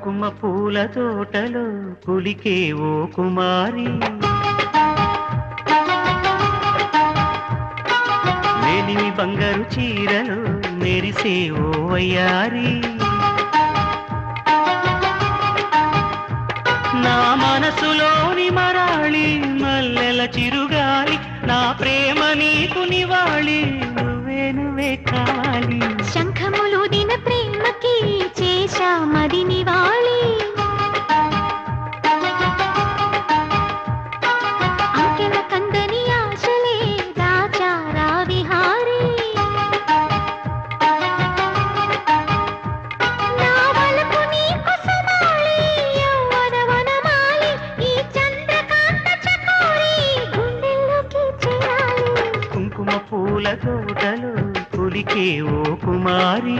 కుంకుమ పూల తోటలో పులికే ఓ కుమారి, మేలిమి బంగారు చీరలో మెరిసే ఓ వయ్యారి, నా మనసులోని మరాళి మల్లెల చిరుగాలి, నా ప్రేమ నీకు నివాళి, నువ్వే నువ్వే కావాలి. శంఖములు దిన ప్రేమకి చేశా మది నివాళి, అంకెల కందని ఆశలే దాచారా విహారీ, నా వలపు నీకు సమాళి యౌవన వనమాలి, ఈ చంద్రకాంత చకోరి గుండెల్లోకి చేరాలి. కుంకుమ పూల తోటలో పులికే ఓ కుమారి.